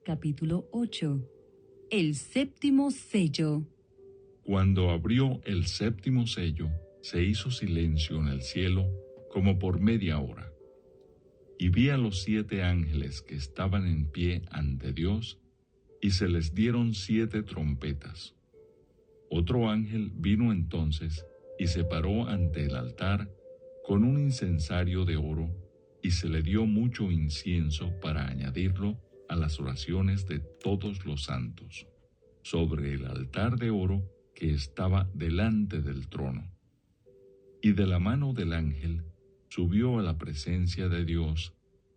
Capítulo 8. El séptimo sello. Cuando abrió el séptimo sello, se hizo silencio en el cielo como por media hora. Y vi a los 7 ángeles que estaban en pie ante Dios, y se les dieron 7 trompetas. Otro ángel vino entonces y se paró ante el altar con un incensario de oro, y se le dio mucho incienso para añadirlo a las oraciones de todos los santos, sobre el altar de oro que estaba delante del trono. Y de la mano del ángel subió a la presencia de Dios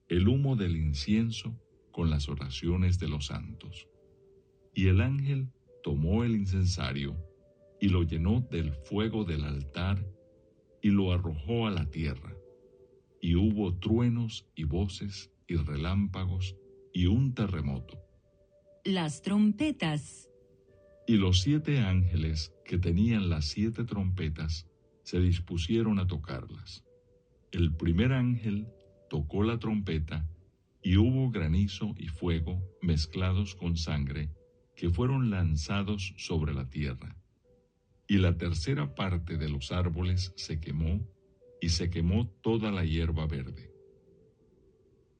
el humo del incienso con las oraciones de los santos. Y el ángel tomó el incensario y lo llenó del fuego del altar y lo arrojó a la tierra. Y hubo truenos y voces y relámpagos y un terremoto. Las trompetas. Y los 7 ángeles que tenían las 7 trompetas se dispusieron a tocarlas. El primer ángel tocó la trompeta y hubo granizo y fuego mezclados con sangre que fueron lanzados sobre la tierra. Y la tercera parte de los árboles se quemó, y se quemó toda la hierba verde.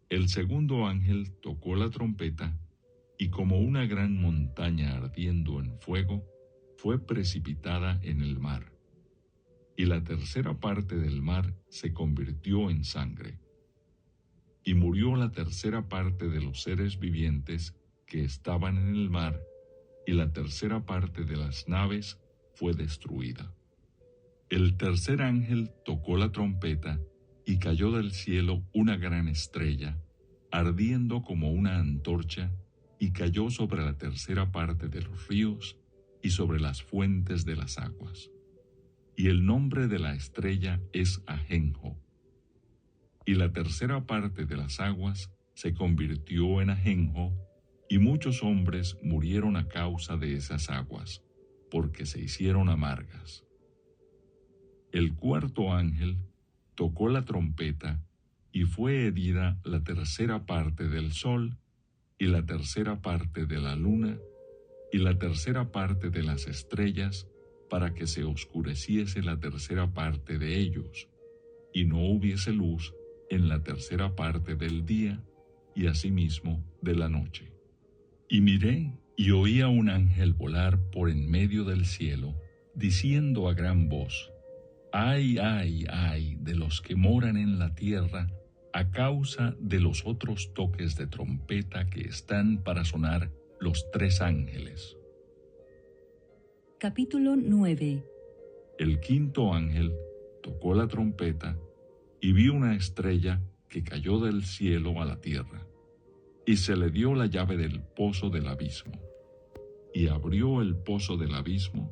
El segundo ángel tocó la trompeta, y como una gran montaña ardiendo en fuego, fue precipitada en el mar. Y la tercera parte del mar se convirtió en sangre. Y murió la tercera parte de los seres vivientes que estaban en el mar, y la tercera parte de las naves fue destruida. El tercer ángel tocó la trompeta, y cayó del cielo una gran estrella, ardiendo como una antorcha, y cayó sobre la tercera parte de los ríos y sobre las fuentes de las aguas. Y el nombre de la estrella es Ajenjo. Y la tercera parte de las aguas se convirtió en ajenjo, y muchos hombres murieron a causa de esas aguas, porque se hicieron amargas. El cuarto ángel tocó la trompeta, y fue herida la tercera parte del sol, y la tercera parte de la luna, y la tercera parte de las estrellas, para que se oscureciese la tercera parte de ellos, y no hubiese luz en la tercera parte del día, y asimismo de la noche. Y miré, y oí a un ángel volar por en medio del cielo, diciendo a gran voz: ¡Ay, ay, ay de los que moran en la tierra, a causa de los otros toques de trompeta que están para sonar los 3 ángeles! Capítulo 9. El quinto ángel tocó la trompeta, y vi una estrella que cayó del cielo a la tierra, y se le dio la llave del pozo del abismo. Y abrió el pozo del abismo,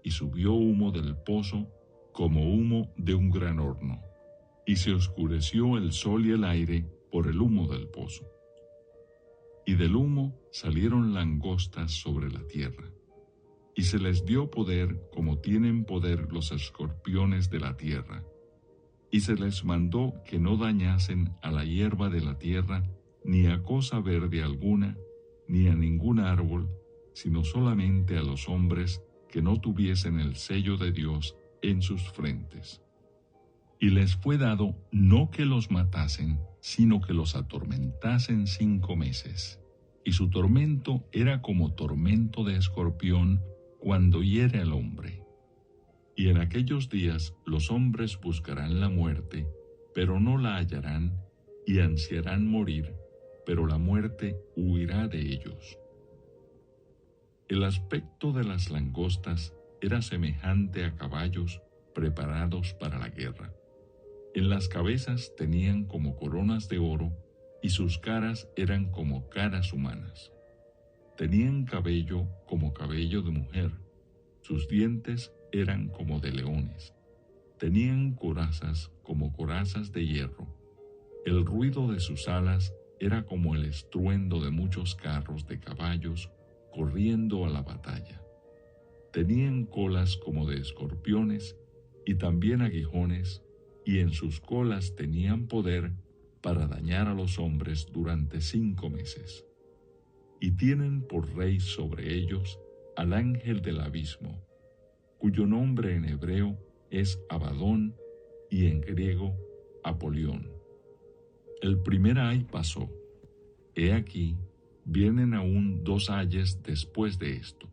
y subió humo del pozo como humo de un gran horno, y se oscureció el sol y el aire por el humo del pozo. Y del humo salieron langostas sobre la tierra, y se les dio poder como tienen poder los escorpiones de la tierra, y se les mandó que no dañasen a la hierba de la tierra, ni a cosa verde alguna, ni a ningún árbol, sino solamente a los hombres que no tuviesen el sello de Dios en sus frentes. Y les fue dado no que los matasen, sino que los atormentasen 5 meses. Y su tormento era como tormento de escorpión cuando hiere al hombre. Y en aquellos días los hombres buscarán la muerte, pero no la hallarán, y ansiarán morir, pero la muerte huirá de ellos. El aspecto de las langostas era semejante a caballos preparados para la guerra. En las cabezas tenían como coronas de oro, y sus caras eran como caras humanas. Tenían cabello como cabello de mujer, sus dientes eran como de leones. Tenían corazas como corazas de hierro. El ruido de sus alas era como el estruendo de muchos carros de caballos corriendo a la batalla. Tenían colas como de escorpiones y también aguijones, y en sus colas tenían poder para dañar a los hombres durante 5 meses. y tienen por rey sobre ellos al ángel del abismo, cuyo nombre en hebreo es Abadón y en griego Apolión. El primer ay pasó. He aquí, vienen aún 2 ayes después de esto.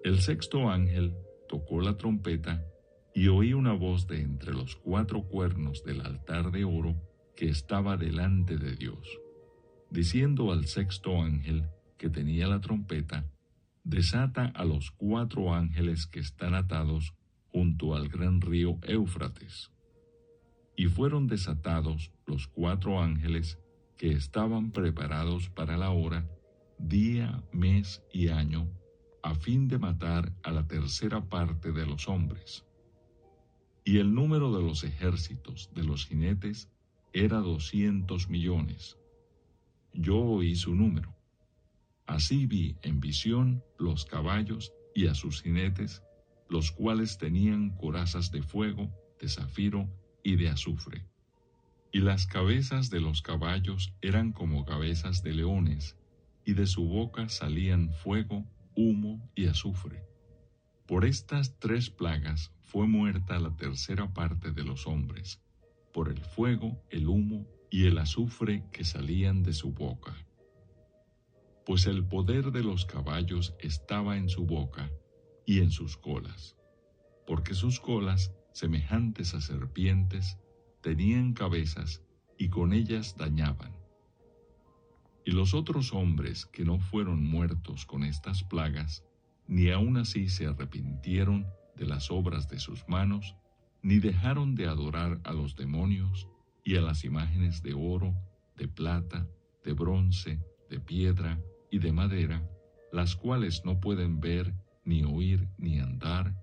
El sexto ángel tocó la trompeta y oí una voz de entre los 4 cuernos del altar de oro que estaba delante de Dios, diciendo al sexto ángel que tenía la trompeta: desata a los 4 ángeles que están atados junto al gran río Éufrates. Y fueron desatados los 4 ángeles que estaban preparados para la hora, día, mes y año, a fin de matar a la tercera parte de los hombres. Y el número de los ejércitos de los jinetes era 200 millones. Yo oí su número. Así vi en visión los caballos y a sus jinetes, los cuales tenían corazas de fuego, de zafiro y de azufre. Y las cabezas de los caballos eran como cabezas de leones, y de su boca salían fuego, humo y azufre. Por estas 3 plagas fue muerta la tercera parte de los hombres, por el fuego, el humo y el azufre que salían de su boca. Pues el poder de los caballos estaba en su boca y en sus colas, porque sus colas, semejantes a serpientes, tenían cabezas y con ellas dañaban. Y los otros hombres que no fueron muertos con estas plagas, ni aun así se arrepintieron de las obras de sus manos, ni dejaron de adorar a los demonios y a las imágenes de oro, de plata, de bronce, de piedra y de madera, las cuales no pueden ver, ni oír, ni andar,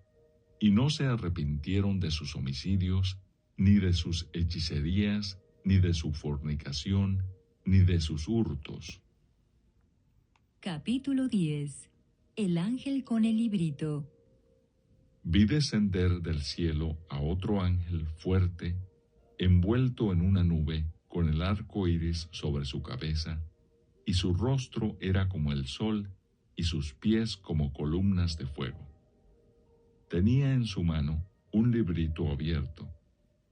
y no se arrepintieron de sus homicidios, ni de sus hechicerías, ni de su fornicación, ni de sus hurtos. Capítulo 10. El ángel con el librito. Vi descender del cielo a otro ángel fuerte, envuelto en una nube, con el arco iris sobre su cabeza, y su rostro era como el sol, y sus pies como columnas de fuego. Tenía en su mano un librito abierto,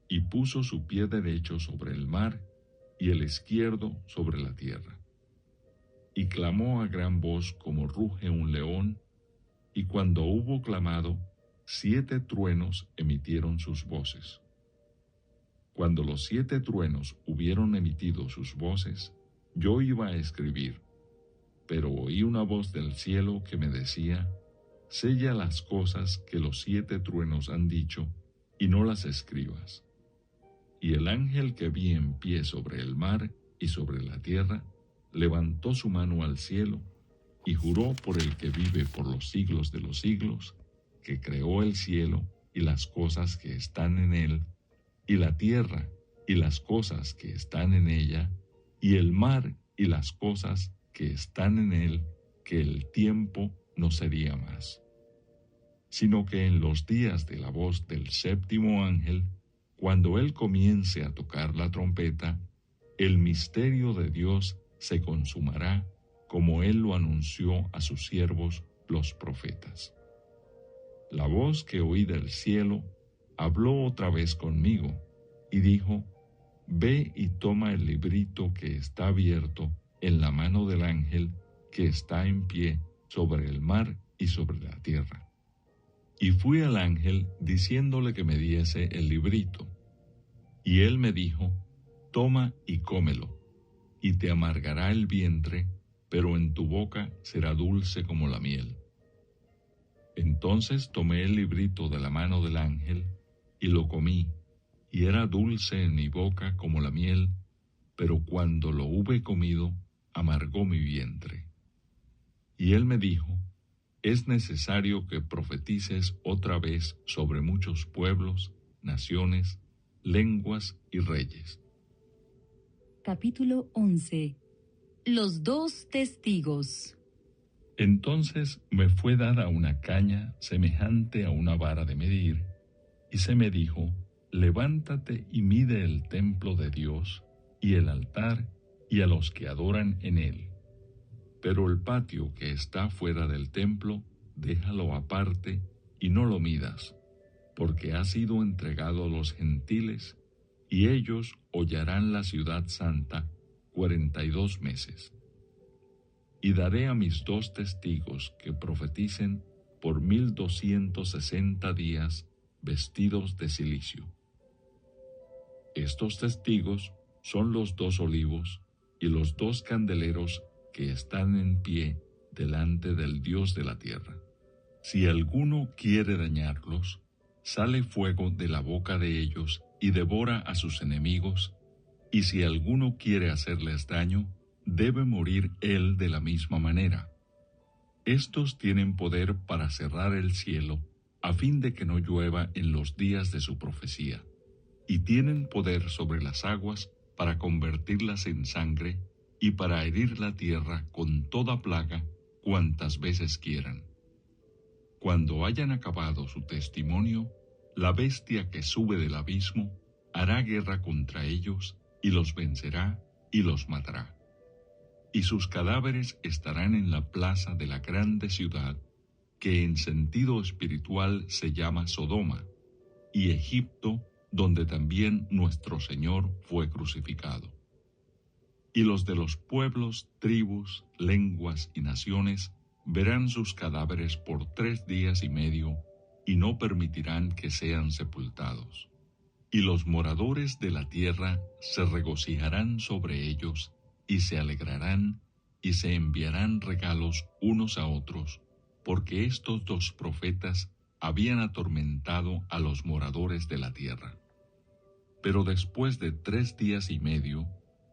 y puso su pie derecho sobre el mar, y el izquierdo sobre la tierra. Y clamó a gran voz como ruge un león, y cuando hubo clamado, 7 truenos emitieron sus voces. Cuando los 7 truenos hubieron emitido sus voces, yo iba a escribir, pero oí una voz del cielo que me decía: sella las cosas que los 7 truenos han dicho, y no las escribas. Y el ángel que vi en pie sobre el mar y sobre la tierra, levantó su mano al cielo, y juró por el que vive por los siglos de los siglos, que creó el cielo y las cosas que están en él, y la tierra y las cosas que están en ella, y el mar y las cosas que están en él, que el tiempo no sería más, sino que en los días de la voz del séptimo ángel, cuando él comience a tocar la trompeta, el misterio de Dios se consumará, como él lo anunció a sus siervos los profetas. La voz que oí del cielo habló otra vez conmigo y dijo: ve y toma el librito que está abierto en la mano del ángel que está en pie sobre el mar y sobre la tierra. Y fui al ángel diciéndole que me diese el librito. Y él me dijo: toma y cómelo, y te amargará el vientre, pero en tu boca será dulce como la miel. Entonces tomé el librito de la mano del ángel, y lo comí, y era dulce en mi boca como la miel, pero cuando lo hube comido, amargó mi vientre. Y él me dijo: es necesario que profetices otra vez sobre muchos pueblos, naciones, lenguas y reyes. Capítulo 11. Los 2 testigos. Entonces me fue dada una caña semejante a una vara de medir, y se me dijo: levántate y mide el templo de Dios, y el altar, y a los que adoran en él. Pero el patio que está fuera del templo, déjalo aparte y no lo midas, porque ha sido entregado a los gentiles, y ellos hollarán la ciudad santa 42 meses. Y daré a mis 2 testigos que profeticen por 1260 días vestidos de cilicio. Estos testigos son los 2 olivos y los 2 candeleros que están en pie delante del Dios de la tierra. Si alguno quiere dañarlos, sale fuego de la boca de ellos y devora a sus enemigos, y si alguno quiere hacerles daño, debe morir él de la misma manera. Estos tienen poder para cerrar el cielo, a fin de que no llueva en los días de su profecía, y tienen poder sobre las aguas para convertirlas en sangre, y para herir la tierra con toda plaga cuantas veces quieran. Cuando hayan acabado su testimonio, la bestia que sube del abismo hará guerra contra ellos y los vencerá y los matará. Y sus cadáveres estarán en la plaza de la grande ciudad, que en sentido espiritual se llama Sodoma, y Egipto, donde también nuestro Señor fue crucificado. Y los de los pueblos, tribus, lenguas y naciones verán sus cadáveres por 3 días y medio, y no permitirán que sean sepultados. Y los moradores de la tierra se regocijarán sobre ellos, y se alegrarán, y se enviarán regalos unos a otros, porque estos 2 profetas habían atormentado a los moradores de la tierra. Pero después de 3 días y medio,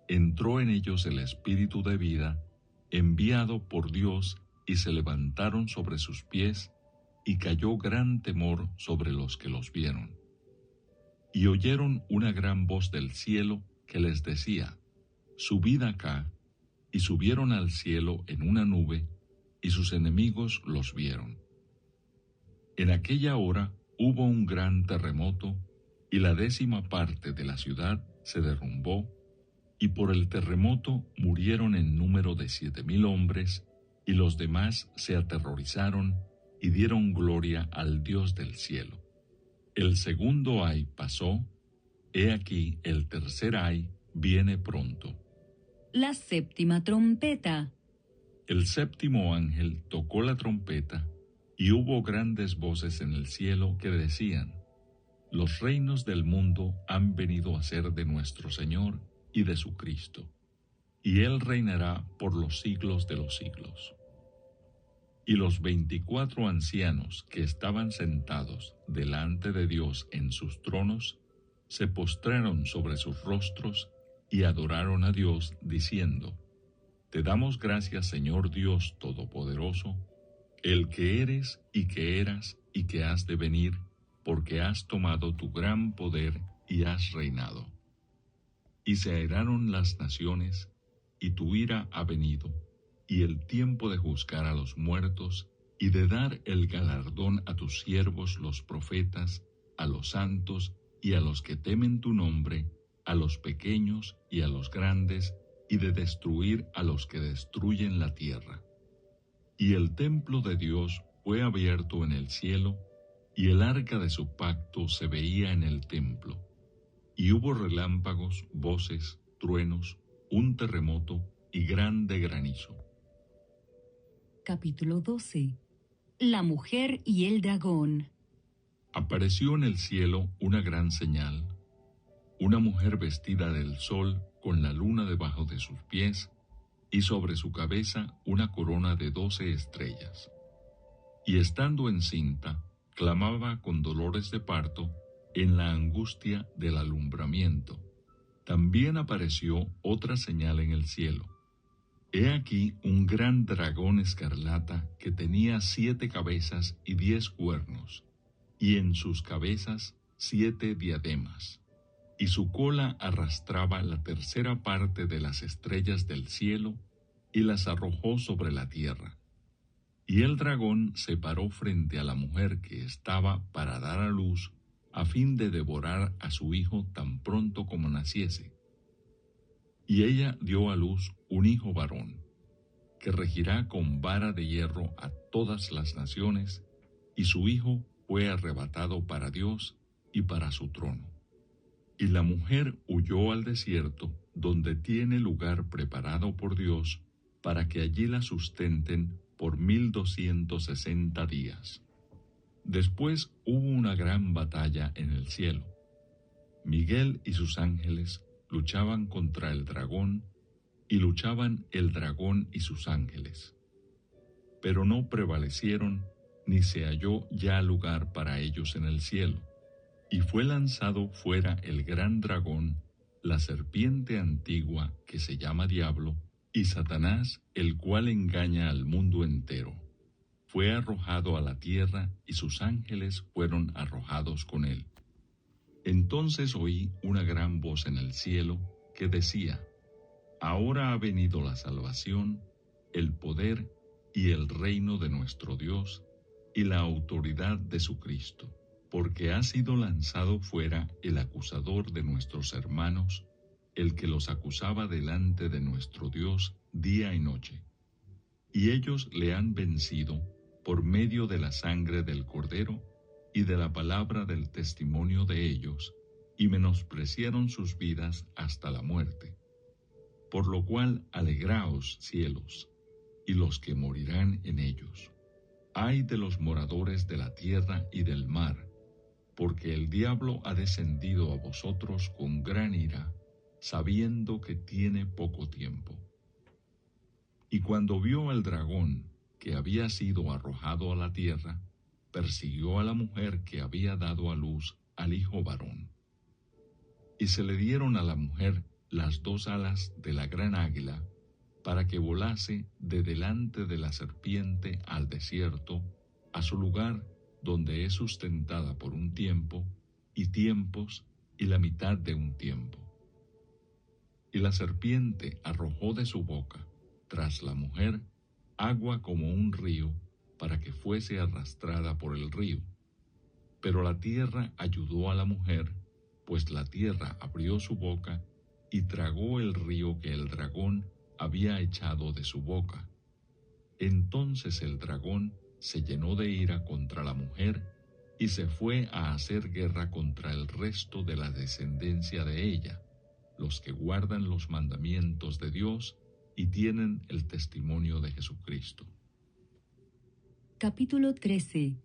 entró en ellos el espíritu de vida, enviado por Dios, y se levantaron sobre sus pies, y cayó gran temor sobre los que los vieron. Y oyeron una gran voz del cielo que les decía: subid acá, y subieron al cielo en una nube, y sus enemigos los vieron. En aquella hora hubo un gran terremoto, y la 10ª parte de la ciudad se derrumbó, y por el terremoto murieron en número de 7,000 hombres, y los demás se aterrorizaron y dieron gloria al Dios del cielo. El segundo ay pasó, he aquí el tercer ay viene pronto. La 7ª trompeta. El 7º ángel tocó la trompeta, y hubo grandes voces en el cielo que decían: los reinos del mundo han venido a ser de nuestro Señor y de su Cristo, y Él reinará por los siglos de los siglos. Y los 24 ancianos que estaban sentados delante de Dios en sus tronos, se postraron sobre sus rostros y adoraron a Dios, diciendo: te damos gracias, Señor Dios Todopoderoso, el que eres y que eras y que has de venir, porque has tomado tu gran poder y has reinado. Y se airaron las naciones, y tu ira ha venido, y el tiempo de juzgar a los muertos, y de dar el galardón a tus siervos los profetas, a los santos y a los que temen tu nombre, a los pequeños y a los grandes, y de destruir a los que destruyen la tierra. Y el templo de Dios fue abierto en el cielo, y el arca de su pacto se veía en el templo. Y hubo relámpagos, voces, truenos, un terremoto y grande granizo. Capítulo 12. La mujer y el dragón. Apareció en el cielo una gran señal, una mujer vestida del sol con la luna debajo de sus pies, y sobre su cabeza una corona de 12 estrellas. Y estando encinta, clamaba con dolores de parto en la angustia del alumbramiento. También apareció otra señal en el cielo. He aquí un gran dragón escarlata que tenía 7 cabezas y 10 cuernos, y en sus cabezas 7 diademas, y su cola arrastraba la 1/3 parte de las estrellas del cielo, y las arrojó sobre la tierra. Y el dragón se paró frente a la mujer que estaba para dar a luz, a fin de devorar a su hijo tan pronto como naciese. Y ella dio a luz un hijo varón, que regirá con vara de hierro a todas las naciones, y su hijo fue arrebatado para Dios y para su trono. Y la mujer huyó al desierto, donde tiene lugar preparado por Dios, para que allí la sustenten por 1260 días. Después hubo una gran batalla en el cielo. Miguel y sus ángeles luchaban contra el dragón, y luchaban el dragón y sus ángeles. Pero no prevalecieron, ni se halló ya lugar para ellos en el cielo. Y fue lanzado fuera el gran dragón, la serpiente antigua que se llama Diablo, y Satanás, el cual engaña al mundo entero. Fue arrojado a la tierra, y sus ángeles fueron arrojados con él. Entonces oí una gran voz en el cielo que decía: Ahora ha venido la salvación, el poder y el reino de nuestro Dios, y la autoridad de su Cristo, porque ha sido lanzado fuera el acusador de nuestros hermanos, el que los acusaba delante de nuestro Dios día y noche. Y ellos le han vencido por medio de la sangre del Cordero y de la palabra del testimonio de ellos, y menospreciaron sus vidas hasta la muerte. Por lo cual alegraos, cielos, y los que morirán en ellos. Ay de los moradores de la tierra y del mar, porque el diablo ha descendido a vosotros con gran ira, sabiendo que tiene poco tiempo. Y cuando vio al dragón que había sido arrojado a la tierra, persiguió a la mujer que había dado a luz al hijo varón. Y se le dieron a la mujer las 2 alas de la gran águila, para que volase de delante de la serpiente al desierto, a su lugar donde es sustentada por un tiempo, y tiempos, y la mitad de un tiempo. Y la serpiente arrojó de su boca, tras la mujer, agua como un río, para que fuese arrastrada por el río. Pero la tierra ayudó a la mujer, pues la tierra abrió su boca, y tragó el río que el dragón había echado de su boca. Entonces el dragón se llenó de ira contra la mujer, y se fue a hacer guerra contra el resto de la descendencia de ella, los que guardan los mandamientos de Dios y tienen el testimonio de Jesucristo. Capítulo 13.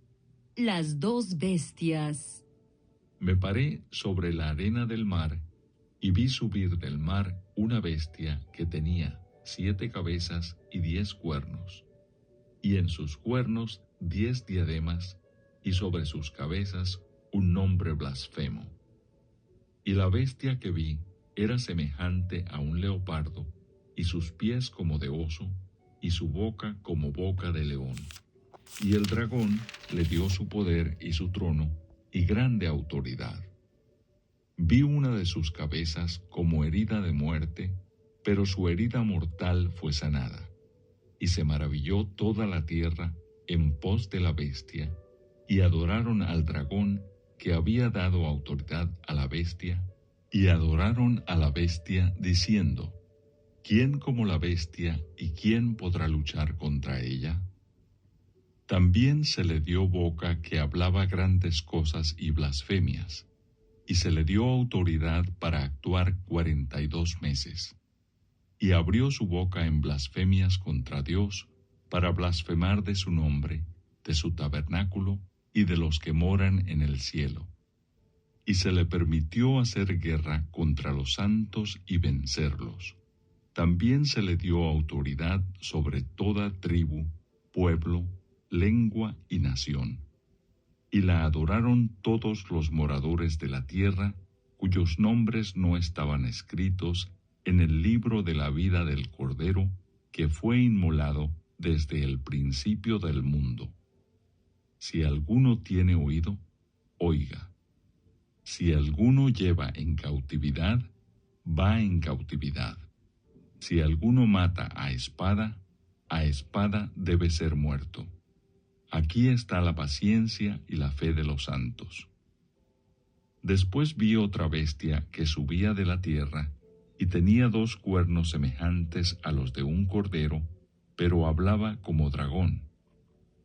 Las 2 bestias. Me paré sobre la arena del mar, y vi subir del mar una bestia que tenía 7 cabezas y 10 cuernos, y en sus cuernos 10 diademas, y sobre sus cabezas un nombre blasfemo. Y la bestia que vi era semejante a un leopardo, y sus pies como de oso, y su boca como boca de león. Y el dragón le dio su poder y su trono, y grande autoridad. Vi una de sus cabezas como herida de muerte, pero su herida mortal fue sanada. Y se maravilló toda la tierra en pos de la bestia, y adoraron al dragón que había dado autoridad a la bestia, y adoraron a la bestia diciendo: ¿Quién como la bestia y quién podrá luchar contra ella? También se le dio boca que hablaba grandes cosas y blasfemias, y se le dio autoridad para actuar 42 meses. Y abrió su boca en blasfemias contra Dios, para blasfemar de su nombre, de su tabernáculo y de los que moran en el cielo. Y se le permitió hacer guerra contra los santos y vencerlos. También se le dio autoridad sobre toda tribu, pueblo, lengua y nación. Y la adoraron todos los moradores de la tierra, cuyos nombres no estaban escritos en el libro de la vida del Cordero, que fue inmolado desde el principio del mundo. Si alguno tiene oído, oiga. Si alguno lleva en cautividad, va en cautividad. Si alguno mata a espada debe ser muerto. Aquí está la paciencia y la fe de los santos. Después vi otra bestia que subía de la tierra, y tenía 2 cuernos semejantes a los de un cordero, pero hablaba como dragón,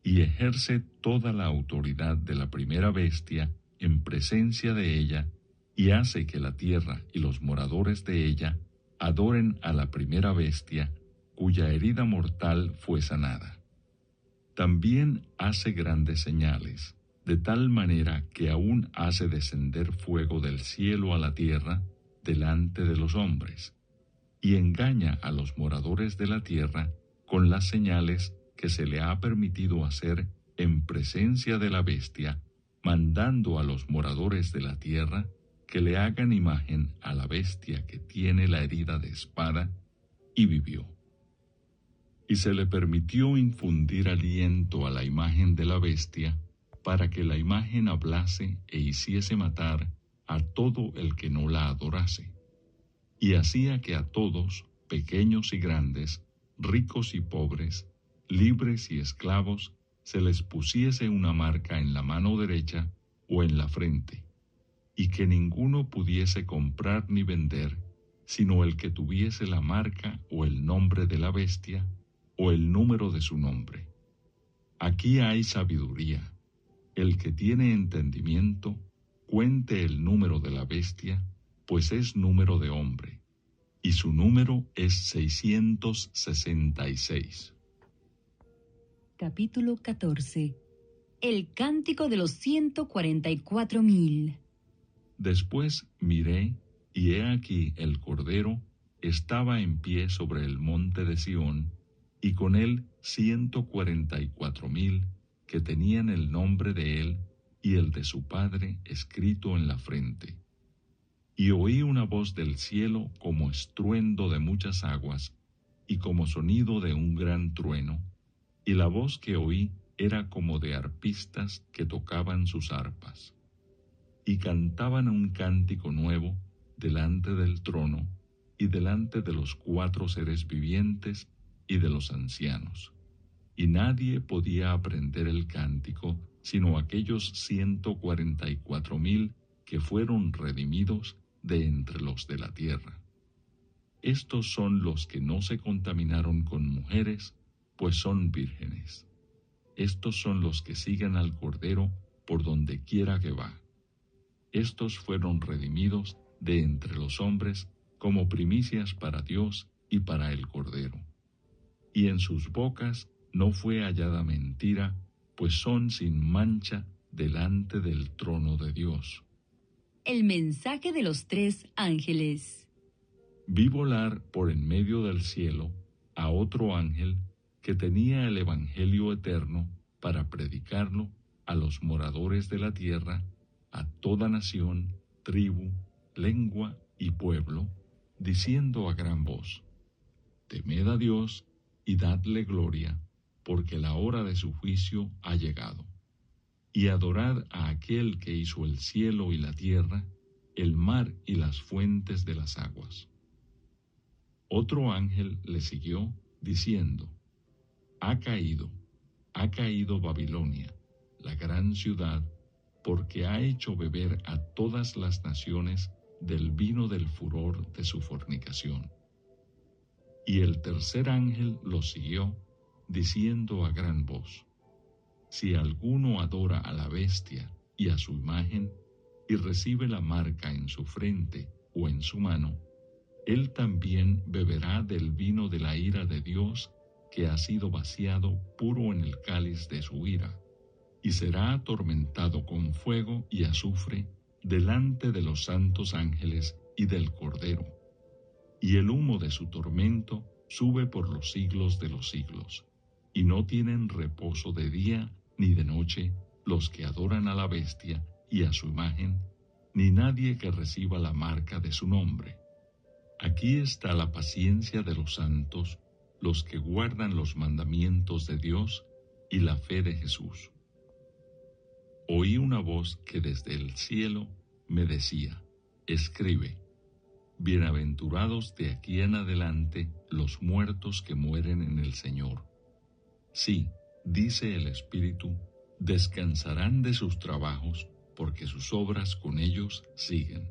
y ejerce toda la autoridad de la primera bestia en presencia de ella, y hace que la tierra y los moradores de ella adoren a la primera bestia, cuya herida mortal fue sanada. También hace grandes señales, de tal manera que aún hace descender fuego del cielo a la tierra delante de los hombres, y engaña a los moradores de la tierra con las señales que se le ha permitido hacer en presencia de la bestia, mandando a los moradores de la tierra que le hagan imagen a la bestia que tiene la herida de espada, y vivió. Y se le permitió infundir aliento a la imagen de la bestia, para que la imagen hablase e hiciese matar a todo el que no la adorase. Y hacía que a todos, pequeños y grandes, ricos y pobres, libres y esclavos, se les pusiese una marca en la mano derecha o en la frente, y que ninguno pudiese comprar ni vender, sino el que tuviese la marca o el nombre de la bestia, o el número de su nombre. Aquí hay sabiduría. El que tiene entendimiento, cuente el número de la bestia, pues es número de hombre, y su número es 666. Capítulo 14. El cántico de los 144,000. Después miré, y he aquí el Cordero estaba en pie sobre el monte de Sión, y con él 144,000 que tenían el nombre de él y el de su Padre escrito en la frente. Y oí una voz del cielo como estruendo de muchas aguas, y como sonido de un gran trueno, y la voz que oí era como de arpistas que tocaban sus arpas. Y cantaban un cántico nuevo delante del trono, y delante de los 4 seres vivientes y de los ancianos. Y nadie podía aprender el cántico, sino aquellos 144,000 que fueron redimidos de entre los de la tierra. Estos son los que no se contaminaron con mujeres, pues son vírgenes. Estos son los que siguen al Cordero por donde quiera que va. Estos fueron redimidos de entre los hombres como primicias para Dios y para el Cordero. Y en sus bocas no fue hallada mentira, pues son sin mancha delante del trono de Dios. El mensaje de los 3 ángeles. Vi volar por en medio del cielo a otro ángel que tenía el evangelio eterno para predicarlo a los moradores de la tierra, a toda nación, tribu, lengua y pueblo, diciendo a gran voz: Temed a Dios y dadle gloria, porque la hora de su juicio ha llegado. Y adorad a aquel que hizo el cielo y la tierra, el mar y las fuentes de las aguas. Otro ángel le siguió, diciendo: Ha caído Babilonia, la gran ciudad, porque ha hecho beber a todas las naciones del vino del furor de su fornicación. Y el tercer ángel lo siguió, diciendo a gran voz: Si alguno adora a la bestia y a su imagen, y recibe la marca en su frente o en su mano, él también beberá del vino de la ira de Dios, que ha sido vaciado puro en el cáliz de su ira, y será atormentado con fuego y azufre delante de los santos ángeles y del Cordero. Y el humo de su tormento sube por los siglos de los siglos, y no tienen reposo de día ni de noche los que adoran a la bestia y a su imagen, ni nadie que reciba la marca de su nombre. Aquí está la paciencia de los santos, los que guardan los mandamientos de Dios y la fe de Jesús. Oí una voz que desde el cielo me decía: Escribe, bienaventurados de aquí en adelante los muertos que mueren en el Señor. Sí, dice el Espíritu, descansarán de sus trabajos, porque sus obras con ellos siguen.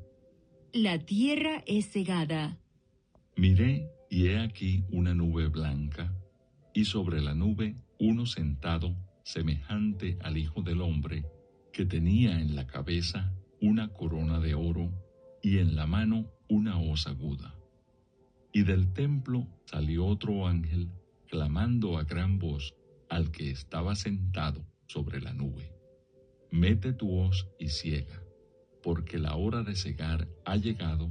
La tierra es cegada. Miré, y he aquí una nube blanca, y sobre la nube uno sentado semejante al Hijo del Hombre, que tenía en la cabeza una corona de oro y en la mano una hoz aguda. Y del templo salió otro ángel, clamando a gran voz al que estaba sentado sobre la nube: Mete tu hoz y siega, porque la hora de segar ha llegado,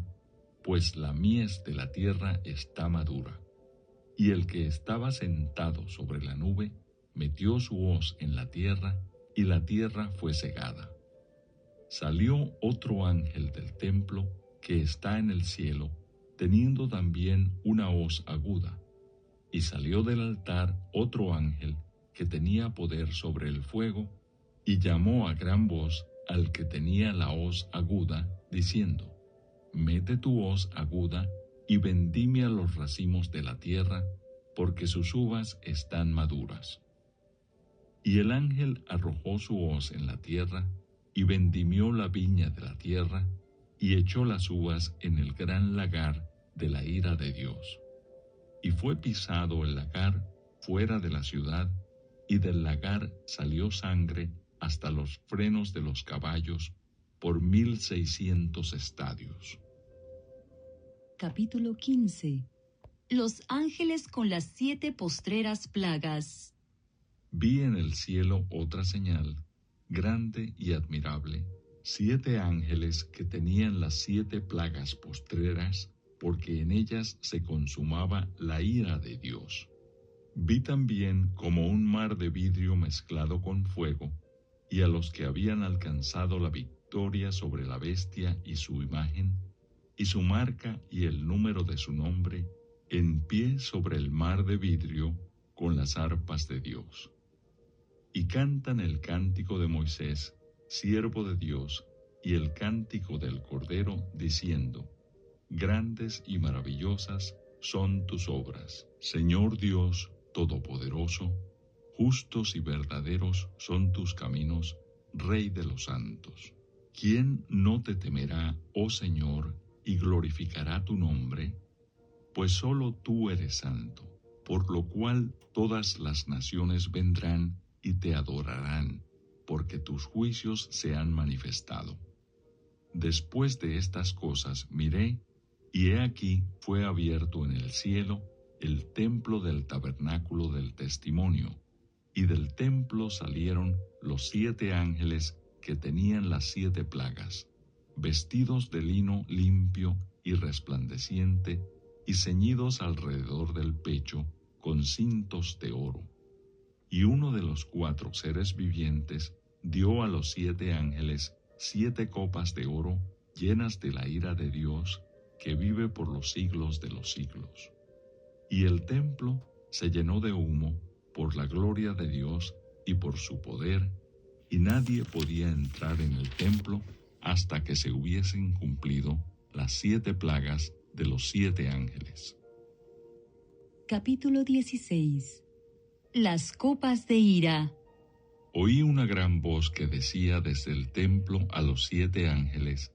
pues la mies de la tierra está madura. Y el que estaba sentado sobre la nube metió su hoz en la tierra, y la tierra fue segada. Salió otro ángel del templo que está en el cielo, teniendo también una hoz aguda. Y salió del altar otro ángel que tenía poder sobre el fuego, y llamó a gran voz al que tenía la hoz aguda, diciendo: Mete tu hoz aguda y vendimia los racimos de la tierra, porque sus uvas están maduras. Y el ángel arrojó su hoz en la tierra, y vendimió la viña de la tierra, y echó las uvas en el gran lagar de la ira de Dios. Y fue pisado el lagar fuera de la ciudad, y del lagar salió sangre hasta los frenos de los caballos, por 1600 estadios. Capítulo 15. Los ángeles con las 7 postreras plagas. Vi en el cielo otra señal, grande y admirable, 7 ángeles que tenían las 7 plagas postreras, porque en ellas se consumaba la ira de Dios. Vi también como un mar de vidrio mezclado con fuego, y a los que habían alcanzado la victoria sobre la bestia y su imagen, y su marca y el número de su nombre, en pie sobre el mar de vidrio con las arpas de Dios. Y cantan el cántico de Moisés, siervo de Dios, y el cántico del Cordero, diciendo: Grandes y maravillosas son tus obras, Señor Dios Todopoderoso, justos y verdaderos son tus caminos, Rey de los santos. ¿Quién no te temerá, oh Señor, y glorificará tu nombre? Pues solo tú eres santo, por lo cual todas las naciones vendrán y te adorarán, porque tus juicios se han manifestado. Después de estas cosas miré, y he aquí fue abierto en el cielo el templo del tabernáculo del testimonio, y del templo salieron los 7 ángeles que tenían las 7 plagas, vestidos de lino limpio y resplandeciente, y ceñidos alrededor del pecho con cintos de oro. Y uno de los 4 seres vivientes dio a los 7 ángeles 7 copas de oro llenas de la ira de Dios, que vive por los siglos de los siglos. Y el templo se llenó de humo por la gloria de Dios y por su poder, y nadie podía entrar en el templo hasta que se hubiesen cumplido las 7 plagas de los 7 ángeles. Capítulo 16. Las copas de ira. Oí una gran voz que decía desde el templo a los 7 ángeles: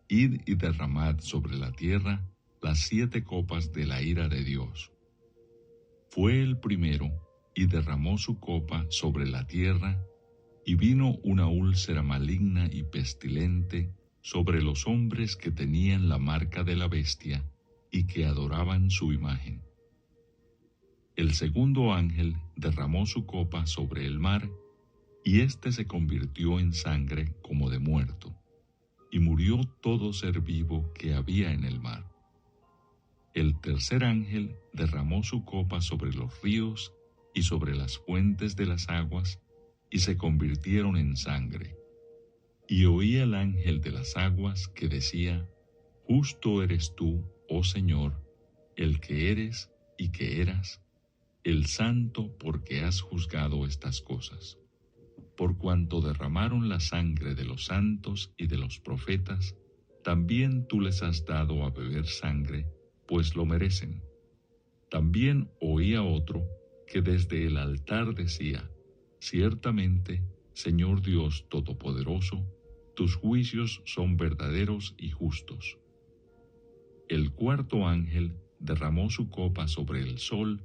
Id y derramad sobre la tierra las 7 copas de la ira de Dios. Fue el primero, y derramó su copa sobre la tierra, y vino una úlcera maligna y pestilente sobre los hombres que tenían la marca de la bestia y que adoraban su imagen. El segundo ángel derramó su copa sobre el mar, y éste se convirtió en sangre como de muerto, y murió todo ser vivo que había en el mar. El tercer ángel derramó su copa sobre los ríos y sobre las fuentes de las aguas, y se convirtieron en sangre. Y oí al ángel de las aguas que decía: Justo eres tú, oh Señor, el que eres y que eras, el santo, porque has juzgado estas cosas. Por cuanto derramaron la sangre de los santos y de los profetas, también tú les has dado a beber sangre, pues lo merecen. También oí a otro que desde el altar decía: Ciertamente, Señor Dios Todopoderoso, tus juicios son verdaderos y justos. El cuarto ángel derramó su copa sobre el sol,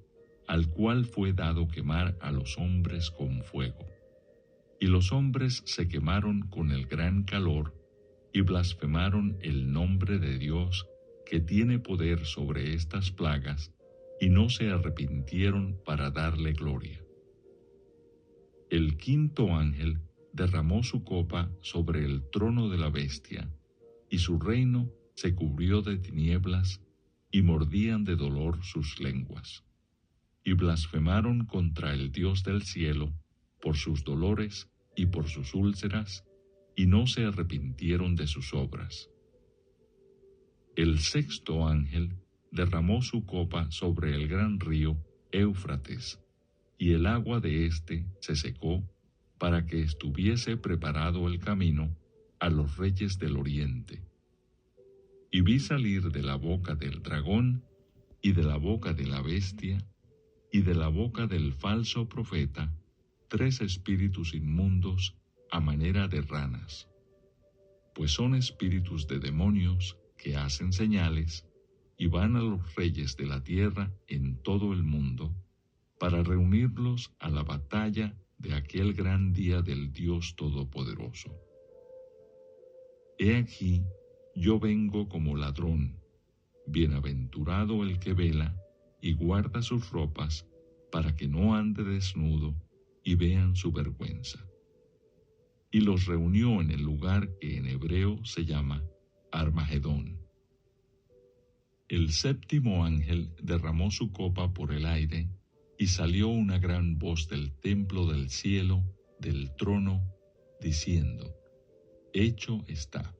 al cual fue dado quemar a los hombres con fuego. Y los hombres se quemaron con el gran calor y blasfemaron el nombre de Dios, que tiene poder sobre estas plagas, y no se arrepintieron para darle gloria. El quinto ángel derramó su copa sobre el trono de la bestia, y su reino se cubrió de tinieblas, y mordían de dolor sus lenguas. Y blasfemaron contra el Dios del cielo por sus dolores y por sus úlceras, y no se arrepintieron de sus obras. El sexto ángel derramó su copa sobre el gran río Éufrates, y el agua de éste se secó, para que estuviese preparado el camino a los reyes del oriente. Y vi salir de la boca del dragón, y de la boca de la bestia, y de la boca del falso profeta, 3 espíritus inmundos a manera de ranas, pues son espíritus de demonios que hacen señales y van a los reyes de la tierra en todo el mundo, para reunirlos a la batalla de aquel gran día del Dios Todopoderoso. He aquí, yo vengo como ladrón. Bienaventurado el que vela y guarda sus ropas, para que no ande desnudo y vean su vergüenza. Y los reunió en el lugar que en hebreo se llama Armagedón. El séptimo ángel derramó su copa por el aire, y salió una gran voz del templo del cielo, del trono, diciendo: Hecho está.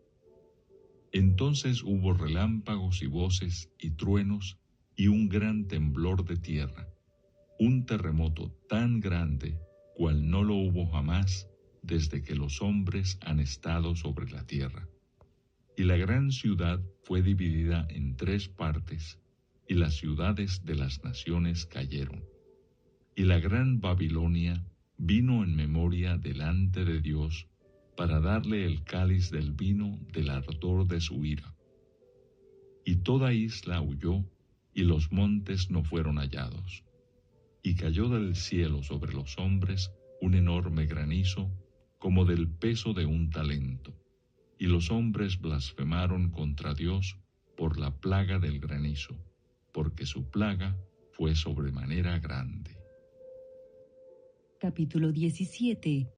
Entonces hubo relámpagos y voces y truenos y un gran temblor de tierra, un terremoto tan grande cual no lo hubo jamás desde que los hombres han estado sobre la tierra. Y la gran ciudad fue dividida en 3 partes, y las ciudades de las naciones cayeron. Y la gran Babilonia vino en memoria delante de Dios, para darle el cáliz del vino del ardor de su ira. Y toda isla huyó, y los montes no fueron hallados. Y cayó del cielo sobre los hombres un enorme granizo, como del peso de un talento. Y los hombres blasfemaron contra Dios por la plaga del granizo, porque su plaga fue sobremanera grande. Capítulo 17.